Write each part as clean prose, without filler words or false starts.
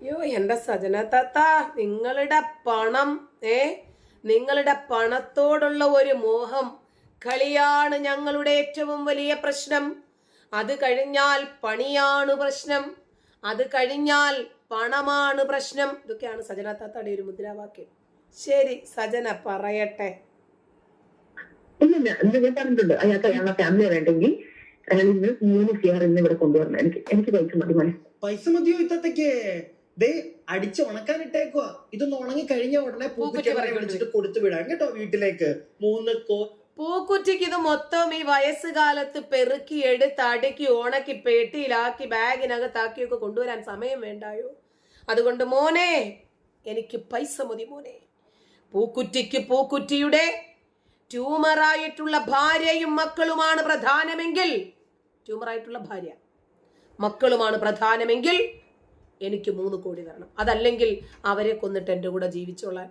അയ്യോ എന്റെ സജന താത്ത, നിങ്ങളുടെ പണം നിങ്ങളുടെ പണത്തോടുള്ള ഒരു മോഹം കളിയാണ് ഞങ്ങളുടെ ഏറ്റവും വലിയ പ്രശ്നം. അത് കഴിഞ്ഞാൽ പണിയാണ് പ്രശ്നം, അത് കഴിഞ്ഞാൽ പണമാണ് പ്രശ്നം. ഇതൊക്കെയാണ് സജന താത്തയുടെ ഒരു മുദ്രാവാക്യം. ശരി സജന പറയട്ടെ. ഇല്ല ഞാൻ പറഞ്ഞിട്ടുണ്ട്, അയാളുടെ ഫാമിലി വേണ്ടെങ്കിൽ ഇന്ന് 3 CR ഇവിടെ കൊണ്ടുവരണം. എനിക്ക് പൈസ മതി. പൈസ മതിയോ ഇത്തത്തേക്ക്? ദേ അടിച്ച് ഉണക്കാനിട്ടേക്കുവാ. ഇതൊന്ന് ഉണങ്ങി കഴിഞ്ഞ ഉടനെ പൂക്കുറ്റിയെ വിളിച്ചിട്ട് കൊടുത്തു വിടാം കേട്ടോ വീട്ടിലേക്ക്. 3 പൂക്കുറ്റിക്ക് ഇത് മൊത്തം ഈ വയസ്സുകാലത്ത് പെറുക്കി എടുത്ത് അടുക്കി ഉണക്കി പെട്ടിയിലാക്കി ബാഗിനകത്താക്കിയൊക്കെ കൊണ്ടുവരാൻ സമയം വേണ്ടായോ? അതുകൊണ്ട് മോനെ, എനിക്ക് പൈസ മതി മോനെ. പൂക്കുറ്റിക്ക് പൂക്കുറ്റിയുടെ ട്യൂമറായിട്ടുള്ള ഭാര്യയും മക്കളുമാണ് പ്രധാനമെങ്കിൽ, ട്യൂമറായിട്ടുള്ള ഭാര്യ മക്കളുമാണ് പ്രധാനമെങ്കിൽ എനിക്ക് 3 കോടി തരണം. അതല്ലെങ്കിൽ അവരെ കൊന്നിട്ട് എൻ്റെ കൂടെ ജീവിച്ചോളാൻ.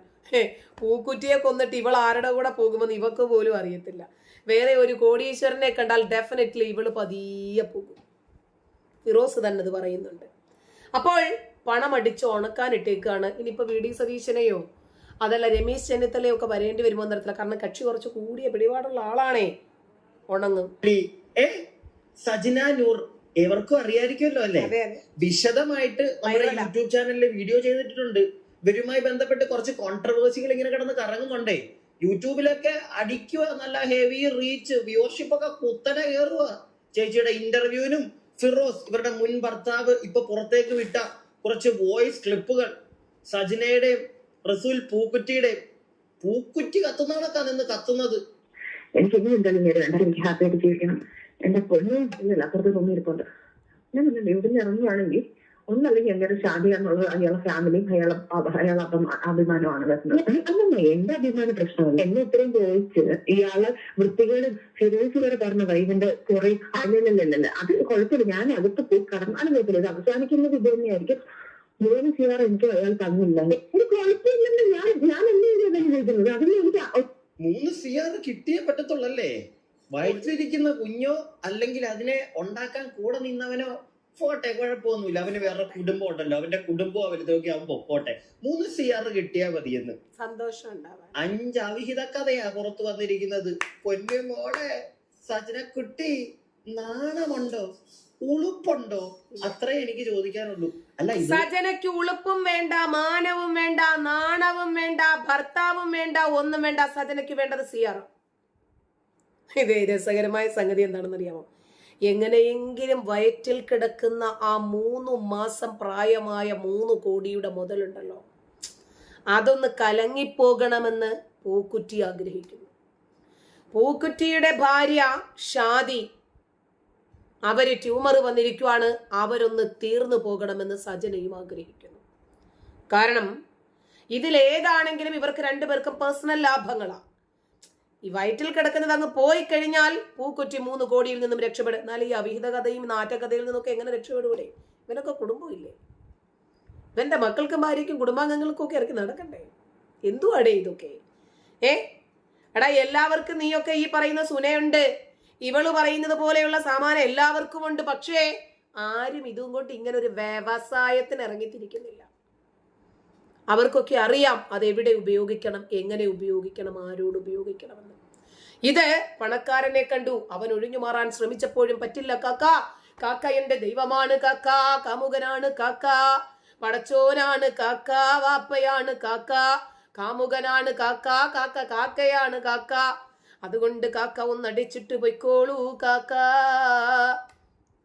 പൂക്കുറ്റിയെ കൊന്നിട്ട് ഇവൾ ആരുടെ കൂടെ പോകുമെന്ന് ഇവക്ക് പോലും അറിയത്തില്ല. വേറെ ഒരു കോടീശ്വരനെ കണ്ടാൽ ഡെഫിനറ്റ്ലി ഇവള് പതിയെ പോകും. ഫിറോസ് തന്നെ ഇത് പറയുന്നുണ്ട്. അപ്പോൾ പണം അടിച്ച് ഉണക്കാനിട്ടേക്കാണ്. ഇനിയിപ്പോ VD സതീശനെയോ അതല്ല രമേശ് ചെന്നിത്തലയോ ഒക്കെ വരേണ്ടി വരുമോ എന്നറിയത്തില്ല. കാരണം കക്ഷി കുറച്ച് കൂടിയ പിടിപാടുള്ള ആളാണേ. ഉണങ്ങും. സജിന നൂർ ഏവർക്കും അറിയാതിരിക്കുമല്ലോ അല്ലേ? വിശദമായിട്ട് നമ്മുടെ യൂട്യൂബ് ചാനലിൽ വീഡിയോ ചെയ്തിട്ടുണ്ട്. ഇവരുമായി ബന്ധപ്പെട്ട് കുറച്ച് കോൺട്രവേഴ്സികൾ ഇങ്ങനെ കിടന്ന് കറങ്ങുന്നുണ്ടേ. യൂട്യൂബിലൊക്കെ അടിക്കുക, നല്ല ഹെവി റീച്ച്, വ്യൂവർഷിപ്പ് ഒക്കെ കുത്തനെ കയറുക. ചേച്ചിയുടെ ഇന്റർവ്യൂവിനും ഫിറോസ് ഇവരുടെ മുൻ ഭർത്താവ് ഇപ്പൊ പുറത്തേക്ക് വിട്ട കുറച്ച് വോയിസ് ക്ലിപ്പുകൾ, സജിനയുടെയും റസൂൽ പൂക്കുറ്റിയുടെയും. പൂക്കുറ്റി കത്തുന്നതൊക്കെ നിന്ന് കത്തുന്നത്. എനിക്ക് ഹാപ്പി ആയിട്ട് ജീവിക്കണം. എന്റെ പൊന്നും ഇല്ലല്ല, അപ്പുറത്ത് തോന്നിയിരിപ്പുണ്ട്. ഞാൻ വീട്ടിൽ ഇറങ്ങുകയാണെങ്കിൽ ഒന്നല്ലെങ്കിൽ എന്റെ ഷാദിയ എന്നുള്ളത് അയാളെ ഫാമിലിയും അയാളെ അഭിമാനമാണ് വരുന്നത്. അല്ലല്ല, എന്റെ അഭിമാന പ്രശ്നമല്ല. എന്നെ ഇത്രയും ചോദിച്ച് ഇയാള് വൃത്തികേട് ഫിറോസ് വരെ പറഞ്ഞതാ ഇതിന്റെ കുറെ. അല്ലല്ലല്ല, അത് കുഴപ്പമില്ല. ഞാൻ അകത്ത് പോയി കടന്നാലും കുഴപ്പമില്ല. ഇത് അവസാനിക്കുന്നത് ഇത് തന്നെയായിരിക്കും. 3 CR എനിക്ക് അയാൾ തന്നില്ല. ഒരു കുഴപ്പമില്ലെന്ന് ഞാൻ എന്നെ ചോദിക്കുന്നത്. അതിന് എനിക്ക് 3 CR കിട്ടിയേ പറ്റത്തുള്ളല്ലേ? വയറ്റിലിരിക്കുന്ന കുഞ്ഞോ അല്ലെങ്കിൽ അതിനെ ഉണ്ടാക്കാൻ കൂടെ നിന്നവനോ പോട്ടെ, കുഴപ്പമൊന്നുമില്ല. അവന് വേറെ കുടുംബം ഉണ്ടല്ലോ, അവന്റെ കുടുംബം വലുതൊക്കെ ആവുമ്പോ പോട്ടെ. 3 CR കിട്ടിയാ മതിയെന്ന് സന്തോഷം ഉണ്ടാവാൻ 5 അവിഹിത കഥയാ പുറത്തു വന്നിരിക്കുന്നത്. പൊന്നു മോളെ സജന കുട്ടി, നാണമുണ്ടോ, ഉളുപ്പുണ്ടോ? അത്രേ എനിക്ക് ചോദിക്കാനുള്ളൂ. അല്ല, സജനയ്ക്ക് ഉളുപ്പും വേണ്ട, മാനവും വേണ്ട, നാണവും വേണ്ട, ഭർത്താവും വേണ്ട, ഒന്നും വേണ്ട. സജനയ്ക്ക് വേണ്ടത് CR. ഇതേ രസകരമായ സംഗതി എന്താണെന്ന് അറിയാമോ? എങ്ങനെയെങ്കിലും വയറ്റിൽ കിടക്കുന്ന ആ 3 മാസം പ്രായമായ 3 കോടിയുടെ മുതലുണ്ടല്ലോ, അതൊന്ന് കലങ്ങിപ്പോകണമെന്ന് പൂക്കുറ്റി ആഗ്രഹിക്കുന്നു. പൂക്കുറ്റിയുടെ ഭാര്യ ഷാദി, അവര് ട്യൂമർ വന്നിരിക്കുവാണ്, അവരൊന്ന് തീർന്നു പോകണമെന്ന് സജനയും ആഗ്രഹിക്കുന്നു. കാരണം ഇതിലേതാണെങ്കിലും ഇവർക്ക് 2 പേർക്കും പേഴ്സണൽ ലാഭങ്ങളാണ്. ഈ വയറ്റിൽ കിടക്കുന്നത് അങ്ങ് പോയി കഴിഞ്ഞാൽ പൂക്കുറ്റി 3 കോടിയിൽ നിന്നും രക്ഷപ്പെടും. എന്നാൽ ഈ അവിഹിത കഥയും നാറ്റകഥയിൽ നിന്നൊക്കെ എങ്ങനെ രക്ഷപ്പെടുകൂടെ? ഇവനൊക്കെ കുടുംബമില്ലേ? ഇവന്റെ മക്കൾക്കും ഭാര്യയ്ക്കും കുടുംബാംഗങ്ങൾക്കും ഒക്കെ ഇറക്കി നടക്കണ്ടേ? എന്തുവാടേ ഇതൊക്കെ? എടാ, എല്ലാവർക്കും നീയൊക്കെ ഈ പറയുന്ന സുനയുണ്ട്, ഇവള് പറയുന്നത് പോലെയുള്ള സാമാനം എല്ലാവർക്കും ഉണ്ട്. പക്ഷേ ആരും ഇതും കൊണ്ട് ഇങ്ങനെ ഒരു വ്യവസായത്തിന് ഇറങ്ങിത്തിരിക്കുന്നില്ല. അവർക്കൊക്കെ അറിയാം അതെവിടെ ഉപയോഗിക്കണം, എങ്ങനെ ഉപയോഗിക്കണം, ആരോട് ഉപയോഗിക്കണമെന്ന്. ഇത് പണക്കാരനെ കണ്ടു അവൻ ഒഴിഞ്ഞു മാറാൻ ശ്രമിച്ചപ്പോഴും പറ്റില്ല. കാക്ക എന്റെ ദൈവമാണ്, കാമുകനാണ്, പടച്ചോനാണ്, വാപ്പയാണ്, കാമുകനാണ്, കാക്കയാണ്. അതുകൊണ്ട് ഒന്നടിച്ചിട്ട് പൊയ്ക്കോളൂ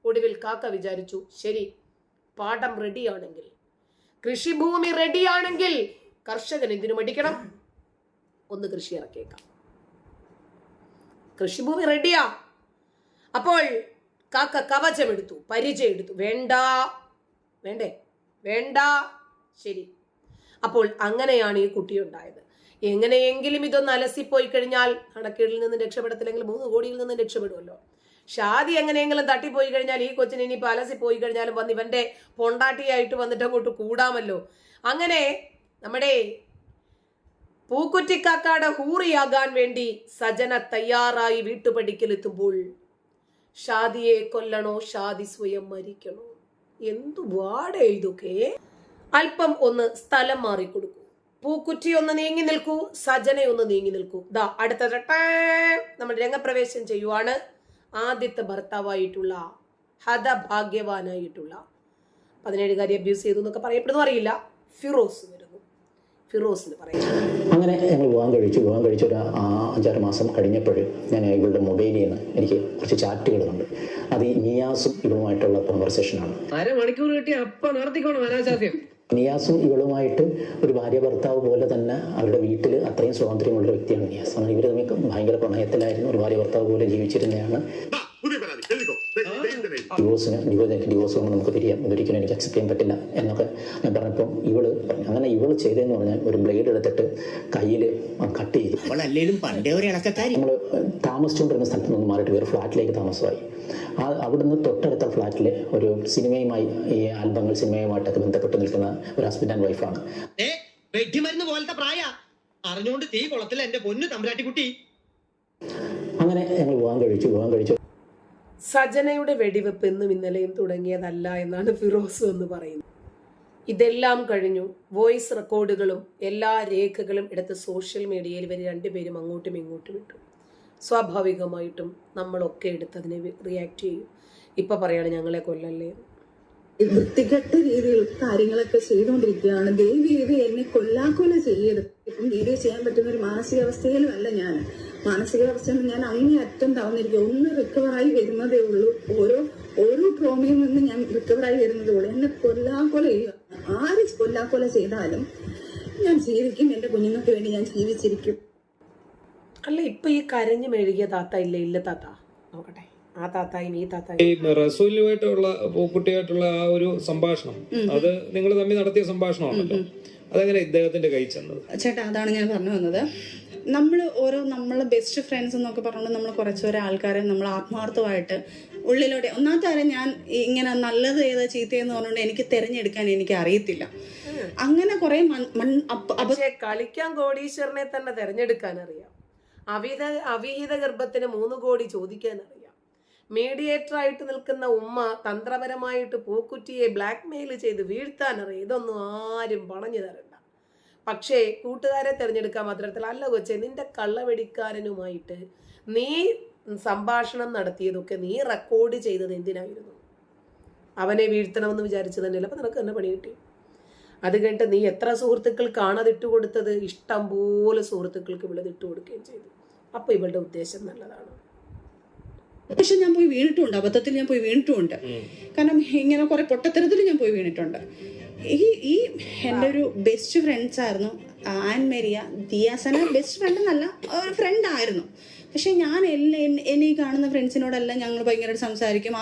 ഒടുവിൽ വിചാരിച്ചു, ശരി, പാടം റെഡിയാണെങ്കിൽ, കൃഷിഭൂമി റെഡിയാണെങ്കിൽ കർഷകൻ എന്തിനു മടിക്കണം? ഒന്ന് കൃഷി ഇറക്കിയേക്കാം. കൃഷിഭൂമി റെഡിയാ. അപ്പോൾ കവചമെടുത്തു, പരിചയം എടുത്തു. വേണ്ട, ശരി. അപ്പോൾ അങ്ങനെയാണ് ഈ കുട്ടി ഉണ്ടായത്. എങ്ങനെയെങ്കിലും ഇതൊന്ന് അലസിപ്പോയി കഴിഞ്ഞാൽ നടക്കേടിൽ നിന്ന് രക്ഷപ്പെടത്തില്ലെങ്കിൽ 3 കോടിയിൽ നിന്ന് രക്ഷപ്പെടുമല്ലോ. ഷാദി എങ്ങനെയെങ്കിലും തട്ടിപ്പോയി കഴിഞ്ഞാൽ ഈ കൊച്ചിന് ഇനി അലസി പോയി കഴിഞ്ഞാലും വന്ന് ഇവന്റെ പൊണ്ടാട്ടിയായിട്ട് വന്നിട്ട് അങ്ങോട്ട് കൂടാമല്ലോ. അങ്ങനെ നമ്മുടെ പൂക്കുറ്റിക്കാക്കാടെ ഹൂറിയാകാൻ വേണ്ടി സജന തയ്യാറായി വീട്ടുപടിക്കലെത്തുമ്പോൾ ഷാദിയെ കൊല്ലണോ, ഷാദി സ്വയം മരിക്കണോ? എന്തു വാടേ ഇതൊക്കെ? അല്പം ഒന്ന് സ്ഥലം മാറിക്കൊടുക്കൂ. പൂക്കുറ്റി ഒന്ന് നീങ്ങി നിൽക്കൂ, സജന ഒന്ന് നീങ്ങി നിൽക്കൂ. ദാ അടുത്ത നമ്മൾ രംഗപ്രവേശം ചെയ്യുവാണ്. ആദ്യത്തെ ഭർത്താവായിട്ടുള്ള ഹതഭാഗ്യവാനായിട്ടുള്ള 17കാരി അബ്യൂസ് ചെയ്തു എന്നൊക്കെ പറയപ്പെടുന്നു, അറിയില്ല. ഫിറോസ് വരുന്നു. ഫിറോസിന് പറയാം. അങ്ങനെ ഞങ്ങൾ വിവാഹം കഴിച്ചു ഒരു 5-6 മാസം കഴിഞ്ഞപ്പോൾ ഞാൻ ഇവളുടെ മൊബൈലിൽ നിന്ന് എനിക്ക് കുറച്ച് ചാറ്റുകളുണ്ട്. അത് ഈ നിയാസും ഇവളുമായിട്ടുള്ള കോൺവെർസേഷനാണ്. അരമണിക്കൂർ കിട്ടി അപ്പം നടത്തിക്കോണം അനാശാസ്യം. നിയാസും ഇവളുമായിട്ട് ഒരു ഭാര്യ ഭർത്താവ് പോലെ തന്നെ അവരുടെ വീട്ടിൽ അത്രയും സ്വാതന്ത്ര്യമുള്ള വ്യക്തിയാണ് നിയാസ്. അങ്ങനെ ഇവർ തമ്മിൽ ഭയങ്കര പ്രണയത്തിലായിരുന്നു, ഒരു ഭാര്യ ഭർത്താവ് പോലെ ജീവിച്ചിരുന്നതാണ്. ഡിവോഴ്സ് കൊണ്ട് നമുക്ക് പിരിയാം, ഇതൊരിക്കലും എനിക്ക് അക്സെപ്റ്റ് ചെയ്യാൻ പറ്റില്ല എന്നൊക്കെ ഞാൻ പറഞ്ഞപ്പോൾ ഇവള് അങ്ങനെ ഇവള് ചെയ്തതെന്ന് പറഞ്ഞാൽ ഒരു ബ്ലേഡ് എടുത്തിട്ട് കയ്യിൽ കട്ട് ചെയ്തു. നമ്മൾ താമസിച്ചുകൊണ്ടിരുന്ന സ്ഥലത്ത് നിന്ന് മാറിയിട്ട് വേറെ ഫ്ലാറ്റിലേക്ക് താമസമായി. അവിടുന്ന് തൊട്ടടുത്ത ഫ്ലാറ്റിലെ ഒരു സിനിമയുമായി, ഈ ആൽബങ്ങൾ സിനിമയുമായിട്ടൊക്കെ ബന്ധപ്പെട്ട് നിൽക്കുന്ന ഒരു ഹസ്ബൻഡ് ആൻഡ് വൈഫാണ്. അറിഞ്ഞുകൊണ്ട് തീ കുളത്തില്ല എന്റെ പൊന്നു തമ്പുരാട്ടിക്കുട്ടി. അങ്ങനെ ഞങ്ങൾ വിവാഹം കഴിച്ചു. സജനയുടെ വെടിവെപ്പ് ഇന്നും ഇന്നലെയും തുടങ്ങിയതല്ല എന്നാണ് ഫിറോസ് എന്ന് പറയുന്നത്. ഇതെല്ലാം കഴിഞ്ഞു. വോയിസ് റെക്കോർഡുകളും എല്ലാ രേഖകളും എടുത്ത് സോഷ്യൽ മീഡിയയിൽ ഇവർ രണ്ടുപേരും അങ്ങോട്ടും ഇങ്ങോട്ടും ഇട്ടു. സ്വാഭാവികമായിട്ടും നമ്മളൊക്കെ എടുത്തതിനെ റിയാക്ട് ചെയ്യും. ഇപ്പൊ പറയാണ് ഞങ്ങളെ കൊല്ലല്ലേ. വൃത്തികെട്ട രീതിയിൽ കാര്യങ്ങളൊക്കെ ചെയ്തുകൊണ്ടിരിക്കുകയാണ്. ദയവ് എന്നെ കൊല്ലാക്കൊല ചെയ്യരുത്. ഇപ്പം വീഡിയോ ചെയ്യാൻ പറ്റുന്ന ഒരു മാനസികാവസ്ഥയിലും അല്ല ഞാൻ. മാനസികാവസ്ഥയിൽ ഞാൻ അങ്ങേയറ്റം തവന്നിരിക്കുക. ഒന്ന് റിക്കവറായി വരുന്നതേ ഉള്ളൂ. ഓരോ ട്രോമയിൽ നിന്ന് ഞാൻ റിക്കവറായി വരുന്നതേ ഉള്ളൂ. എന്നെ കൊല്ലാക്കൊല ചെയ്യുക. ആര് കൊല്ലാക്കൊല ചെയ്താലും ഞാൻ ജീവിക്കും. എന്റെ കുഞ്ഞുങ്ങൾക്ക് വേണ്ടി ഞാൻ ജീവിച്ചിരിക്കും. അല്ല, ഇപ്പൊ ഈ കരഞ്ഞു മെഴുകിയ താത്ത ഇല്ല താത്ത നോക്കട്ടെ. ആ താത്തായും ഈ താത്തായും ഈ റസൂലുമായിട്ടുള്ള പൂക്കുട്ടിയായിട്ടുള്ള ആ ഒരു സംഭാഷണം, അത് നിങ്ങൾ തമ്മിൽ നടത്തിയ സംഭാഷണമാണല്ലോ. അതെങ്ങനെ ഇദ്ദേഹത്തിന്റെ കൈ ചെന്നത്? ചേട്ടാ, അതാണ് ഞാൻ പറഞ്ഞു വന്നത്. നമ്മളെ ബെസ്റ്റ് ഫ്രണ്ട്സ് എന്നൊക്കെ പറഞ്ഞുകൊണ്ട് നമ്മൾ കുറച്ചൊരു ആൾക്കാരെ നമ്മൾ ആത്മാർത്ഥമായിട്ട് ഉള്ളിലൂടെ, ഒന്നാമത്തെ കാര്യം ഞാൻ ഇങ്ങനെ നല്ലത് ഏതാ ചീത്തയെന്ന് പറഞ്ഞുകൊണ്ട് എനിക്ക് തിരഞ്ഞെടുക്കാൻ എനിക്ക് അറിയത്തില്ല. അങ്ങനെ കുറെ കളിക്കാൻ കോടീശ്വരനെ തന്നെ തിരഞ്ഞെടുക്കാൻ അറിയാം. അവിഹിത ഗർഭത്തിന് 3 കോടി ചോദിക്കാൻ അറിയാം. മീഡിയേറ്റർ ആയിട്ട് നിൽക്കുന്ന ഉമ്മ തന്ത്രപരമായിട്ട് പൂക്കുറ്റിയെ ബ്ലാക്ക് മെയിൽ ചെയ്ത് വീഴ്ത്താൻ അറിയാം. ഇതൊന്നും ആരും പറഞ്ഞു തരണ്ട. പക്ഷേ കൂട്ടുകാരെ തിരഞ്ഞെടുക്കാൻ മാത്രത്തിൽ അല്ല കൊച്ചെ, നിന്റെ കള്ളവെടിക്കാരനുമായിട്ട് നീ സംഭാഷണം നടത്തിയതൊക്കെ നീ റെക്കോർഡ് ചെയ്തത് എന്തിനായിരുന്നു? അവനെ വീഴ്ത്തണമെന്ന് വിചാരിച്ചു തന്നെയല്ല. അപ്പൊ നിനക്ക് തന്നെ പണി കിട്ടി. അത് കഴിഞ്ഞിട്ട് നീ എത്ര സുഹൃത്തുക്കൾക്കാണ് അത് ഇട്ടുകൊടുത്തത്? ഇഷ്ടം പോലെ സുഹൃത്തുക്കൾക്ക് ഇവളത് ഇട്ടുകൊടുക്കുകയും ചെയ്തു. അപ്പൊ ഇവളുടെ ഉദ്ദേശം നല്ലതാണ്. പക്ഷെ ഞാൻ പോയി വീണിട്ടുണ്ട്, അബദ്ധത്തിൽ ഞാൻ പോയി വീണിട്ടുണ്ട്. കാരണം ഇങ്ങനെ കുറെ പൊട്ടത്തരത്തിൽ ഞാൻ പോയി വീണിട്ടുണ്ട്. ഈ എൻ്റെ ഒരു ബെസ്റ്റ് ഫ്രണ്ട്സ് ആയിരുന്നു ആൻ മേരിയ. ദിയാസന ബെസ്റ്റ് ഫ്രണ്ട് എന്നല്ല, ഒരു ഫ്രണ്ട് ആയിരുന്നു. പക്ഷെ ഞാൻ എന്നെ കാണുന്ന ഫ്രണ്ട്സിനോടെല്ലാം ഞങ്ങൾ ഭയങ്കരമായിട്ട് സംസാരിക്കും.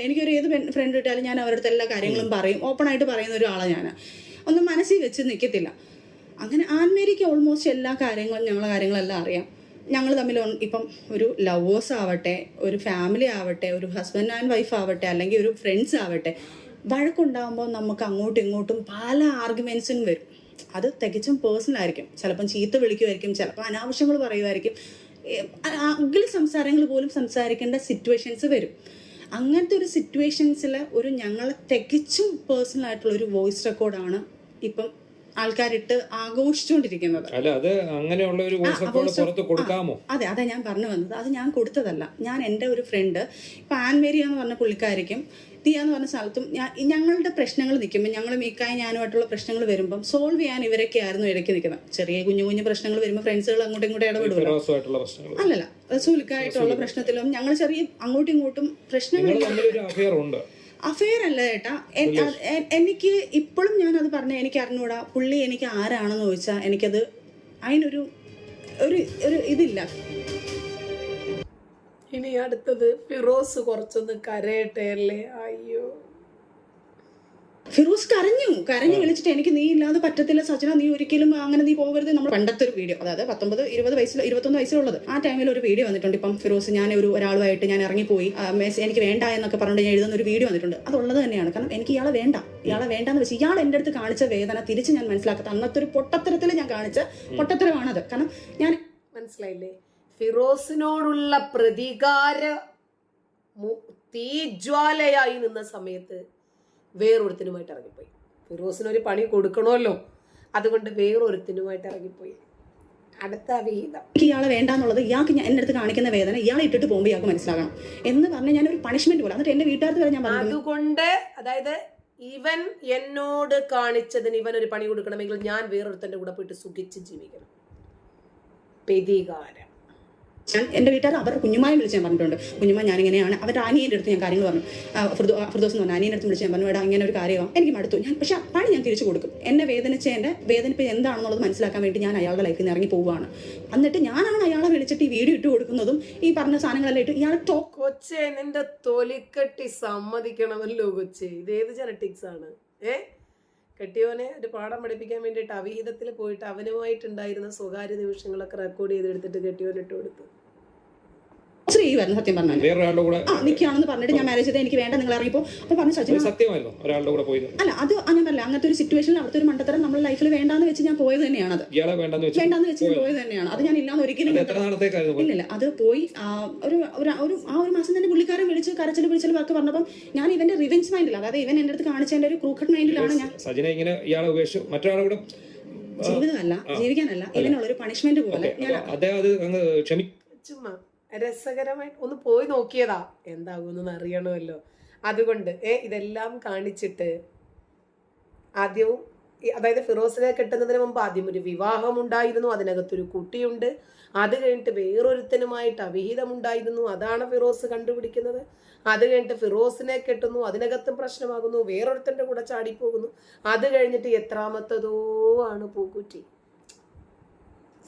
എനിക്കൊരു ഏത് ഫ്രണ്ട് കിട്ടിയാലും ഞാൻ അവരുടെ അടുത്ത് എല്ലാ കാര്യങ്ങളും പറയും. ഓപ്പൺ ആയിട്ട് പറയുന്ന ഒരാളാണ് ഞാൻ. ഒന്നും മനസ്സിൽ വെച്ച് നിൽക്കത്തില്ല. അങ്ങനെ ആൻമേരിക്ക് ഓൾമോസ്റ്റ് എല്ലാ കാര്യങ്ങളും ഞങ്ങളെ കാര്യങ്ങളെല്ലാം അറിയാം. ഞങ്ങൾ തമ്മിൽ ഇപ്പം ഒരു ലവേഴ്സ് ആവട്ടെ, ഒരു ഫാമിലി ആവട്ടെ, ഒരു ഹസ്ബൻഡ് ആൻഡ് വൈഫ് ആവട്ടെ, അല്ലെങ്കിൽ ഒരു ഫ്രണ്ട്സ് ആവട്ടെ, വഴക്കുണ്ടാകുമ്പോൾ നമുക്ക് അങ്ങോട്ടും ഇങ്ങോട്ടും പല ആർഗ്യുമെൻറ്റ്സും വരും. അത് തികച്ചും പേഴ്സണൽ ആയിരിക്കും. ചിലപ്പം ചീത്ത വിളിക്കുമായിരിക്കും, ചിലപ്പോൾ അനാവശ്യങ്ങൾ പറയുമായിരിക്കും, അഗ്ലി സംസാരങ്ങൾ പോലും സംസാരിക്കേണ്ട സിറ്റുവേഷൻസ് വരും. അങ്ങനത്തെ ഒരു സിറ്റുവേഷൻസിൽ ഞങ്ങളെ തികച്ചും പേഴ്സണൽ ആയിട്ടുള്ള ഒരു വോയിസ് റെക്കോർഡാണ് ഇപ്പം ആൾക്കാരിട്ട് ആഘോഷിച്ചുകൊണ്ടിരിക്കുന്നത്. അല്ല, അത് അങ്ങനെയുള്ള ഒരു വോയിസ് റെക്കോർഡ് പുറത്ത് കൊടുക്കാമോ? അതെ ഞാൻ പറഞ്ഞു വന്നത്. അത് ഞാൻ കൊടുത്തതല്ല. ഞാൻ എൻ്റെ ഒരു ഫ്രണ്ട്, ഇപ്പൊ ആൻമേരിയ എന്ന് പറഞ്ഞ പുള്ളിക്കാരിക്കും ദിയ എന്ന് പറഞ്ഞ സ്ഥലത്തും ഞങ്ങളുടെ പ്രശ്നങ്ങൾ നിൽക്കുമ്പോൾ, ഞങ്ങൾ മീക്കായി ഞാനുമായിട്ടുള്ള പ്രശ്നങ്ങൾ വരുമ്പം സോൾവ് ചെയ്യാൻ ഇവരൊക്കെ ആയിരുന്നു ഇടയ്ക്ക് നിൽക്കുന്നത്. ചെറിയ കുഞ്ഞു പ്രശ്നങ്ങൾ വരുമ്പോൾ ഫ്രണ്ട്സുകൾ അങ്ങോട്ടും ഇങ്ങോട്ടും ഇടപെടുമല്ലോ. അല്ലല്ല, റസൂലിക്കായിട്ടുള്ള പ്രശ്നത്തിലും ഞങ്ങൾ ചെറിയ അങ്ങോട്ടും ഇങ്ങോട്ടും പ്രശ്നങ്ങൾ. അഫെയർ അല്ല ചേട്ടാ. എനിക്ക് ഇപ്പോഴും ഞാനത് പറഞ്ഞ എനിക്ക് അറിഞ്ഞൂടാ. പുള്ളി എനിക്ക് ആരാണെന്ന് ചോദിച്ചാൽ എനിക്കത് അതിനൊരു ഇതില്ല. ഇനി അടുത്തത് ഫിറോസ് കുറച്ചൊന്ന് കരയട്ടെ അല്ലേ? അയ്യോ, ഫിറോസ് കരഞ്ഞു വിളിച്ചിട്ട് എനിക്ക് നീ ഇല്ലാതെ പറ്റത്തില്ല സജന, നീ ഒരിക്കലും അങ്ങനെ നീ പോകരുത്. നമ്മൾ പണ്ടത്തെ ഒരു വീഡിയോ, അതായത് 21 വയസ്സിലുള്ളത് ആ ടൈമിൽ ഒരു വീഡിയോ വന്നിട്ടുണ്ട്. ഇപ്പം ഫിറോസ് ഞാൻ ഒരാളുമായിട്ട് ഞാൻ ഇറങ്ങിപ്പോയി, എനിക്ക് വേണ്ട എന്നൊക്കെ പറഞ്ഞിട്ട് ഞാൻ എഴുതുന്ന ഒരു വീഡിയോ വന്നിട്ടുണ്ട്. അതുള്ളത് തന്നെയാണ്. കാരണം എനിക്ക് ഇയാളെ വേണ്ടാന്ന് വെച്ച് ഇയാൾ എൻ്റെ അടുത്ത് കാണിച്ച വേദന തിരിച്ച് ഞാൻ മനസ്സിലാക്കാത്ത അന്നത്തെ ഒരു പൊട്ടത്തരത്തിൽ ഞാൻ കാണിച്ച പൊട്ടത്തരമാണത്. കാരണം ഞാൻ മനസ്സിലായില്ലേ, ഫിറോസിനോടുള്ള പ്രതികാര തീജ്വാലയായി നിന്ന സമയത്ത് വേറൊരുത്തിനുമായിട്ട് ഇറങ്ങിപ്പോയി. ഫിറോസിനൊരു പണി കൊടുക്കണമല്ലോ, അതുകൊണ്ട് വേറൊരുത്തിനുമായിട്ട് ഇറങ്ങിപ്പോയി. അടുത്ത വിഹിതം. എനിക്ക് ഇയാളെ വേണ്ടാന്നുള്ളത് ഇയാൾക്ക് എൻ്റെ അടുത്ത് കാണിക്കുന്ന വേദന ഇയാളെ ഇട്ടിട്ട് പോകുമ്പോൾ ഇയാൾക്ക് മനസ്സിലാകണം എന്ന് പറഞ്ഞ് ഞാനൊരു പണിഷ്മെന്റ് പോലെ എന്നിട്ട് എൻ്റെ വീട്ടുകാർക്ക് വരെ ഞാൻ പറഞ്ഞു. അതുകൊണ്ട് അതായത് ഇവൻ എന്നോട് കാണിച്ചതിന് ഇവൻ ഒരു പണി കൊടുക്കണമെങ്കിൽ ഞാൻ വേറൊരുത്തൻ്റെ കൂടെ പോയിട്ട് സുഖിച്ച് ജീവിക്കണം. പ്രതികാരം. എൻ്റെ വീട്ടുകാർ അവരുടെ കുഞ്ഞുമായി വിളിച്ച് ഞാൻ പറഞ്ഞിട്ടുണ്ട്, കുഞ്ഞുമ്മ ഞാനിങ്ങനെയാണ്. അവരുടെ അനിയൻ്റെ അടുത്ത് ഞാൻ കാര്യങ്ങൾ പറഞ്ഞു. ഫിർദോസ് എന്ന് പറഞ്ഞ അനിയൻ്റെ അടുത്ത് വിളിച്ച് ഞാൻ പറഞ്ഞു, എടാ ഇങ്ങനെ ഒരു കാര്യമാണ്, എനിക്ക് മടുത്തു. പക്ഷെ പണി ഞാൻ തിരിച്ചു കൊടുക്കും. എന്നെ വേദനിച്ചതിൻ്റെ വേദനിപ്പ് എന്താണെന്നുള്ളത് മനസ്സിലാക്കാൻ വേണ്ടി ഞാൻ അയാളുടെ ലൈഫിൽ നിന്ന് ഇറങ്ങി പോവുകയാണ്. എന്നിട്ട് ഞാനാണ് അയാളെ വിളിച്ചിട്ട് ഈ വീഡിയോ ഇട്ട് കൊടുക്കുന്നതും ഈ പറഞ്ഞ സാധനങ്ങളെല്ലാം ഇട്ട് ഇയാളെ കൊച്ചേ നിന്റെ തൊലിക്കട്ടി സമ്മതിക്കണമല്ലോ കൊച്ചേ. ഇതേത് ജനറ്റിക്സ് ആണ്? കെട്ടിയോനെ ഒരു പാഠം പഠിപ്പിക്കാൻ വേണ്ടിയിട്ട് അവിഹിതത്തിൽ പോയിട്ട് അവനുമായിട്ടുണ്ടായിരുന്ന സ്വകാര്യ നിമിഷങ്ങളൊക്കെ റെക്കോർഡ് ചെയ്തെടുത്തിട്ട് കെട്ടിയോനിട്ട് കൊടുത്തു. ശ്രീയായിരുന്നു സത്യം പറഞ്ഞാൽ വേറൊരാളുടെ കൂടെ നിൽക്കുകയാണെന്ന് പറഞ്ഞിട്ട് ഞാൻ മാരേജ് ചെയ്ത് എനിക്ക് വേണ്ട നിങ്ങൾ ഇറങ്ങിപ്പോ അപ്പൊ പറഞ്ഞു സജിന സത്യമായിരുന്നു ഒരാളുടെ കൂടെ പോയത്. അല്ല അത് ഞാൻ പറയില്ല, അങ്ങനത്തെ ഒരു സിറ്റുവേഷനിൽ അവിടുത്തെ ഒരു മണ്ടത്തരം നമ്മുടെ ലൈഫിൽ വേണ്ടാന്ന് വെച്ച് ഞാൻ പോയത് തന്നെയാണ്. അത് വേണ്ടാന്ന് വെച്ച് ഞാൻ പോയത് തന്നെയാണ്. അത് ഞാൻ ഇല്ലാന്ന് ഒരിക്കലും ഇല്ലില്ല. അത് പോയി ഒരു മാസം തന്നെ പുള്ളിക്കാരൻ വിളിച്ച് കരച്ചിൽ വാക്ക് പറഞ്ഞപ്പം ഞാൻ ഇവന്റെ റിവെഞ്ച് മൈൻഡില്ല, അതായത് ഇവൻ എന്റെ അടുത്ത് കാണിച്ചതിന്റെ ഒരു ക്രൂക്കഡ് മൈൻഡിലാണ് ഞാൻ. സജിന ഇങ്ങനെ ഇയാളെ ഉപേക്ഷിച്ചു മറ്റൊരാളെ കൂടെ ജീവിതമല്ല ജീവിക്കാനല്ല ഇതിനുള്ളൊരു പണിഷ്മെന്റ് പോലെ ഞാൻ ചുമ്മാ രസകരമായിട്ട് ഒന്ന് പോയി നോക്കിയതാ, എന്താകുമെന്ന് അറിയണമല്ലോ. അതുകൊണ്ട് ഇതെല്ലാം കാണിച്ചിട്ട് ആദ്യവും അതായത് ഫിറോസിനെ കെട്ടുന്നതിന് മുമ്പ് ആദ്യം ഒരു വിവാഹം ഉണ്ടായിരുന്നു, അതിനകത്തൊരു കുട്ടിയുണ്ട്. അത് കഴിഞ്ഞിട്ട് വേറൊരുത്തനുമായിട്ട് അവിഹിതമുണ്ടായിരുന്നു, അതാണ് ഫിറോസ് കണ്ടുപിടിക്കുന്നത്. അത് കഴിഞ്ഞിട്ട് ഫിറോസിനെ കെട്ടുന്നു, അതിനകത്തും പ്രശ്നമാകുന്നു, വേറൊരുത്തൻ്റെ കൂടെ ചാടിപ്പോകുന്നു. അത് കഴിഞ്ഞിട്ട് എത്രാമത്തതോ ആണ് പൂക്കുറ്റി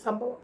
സംഭവം.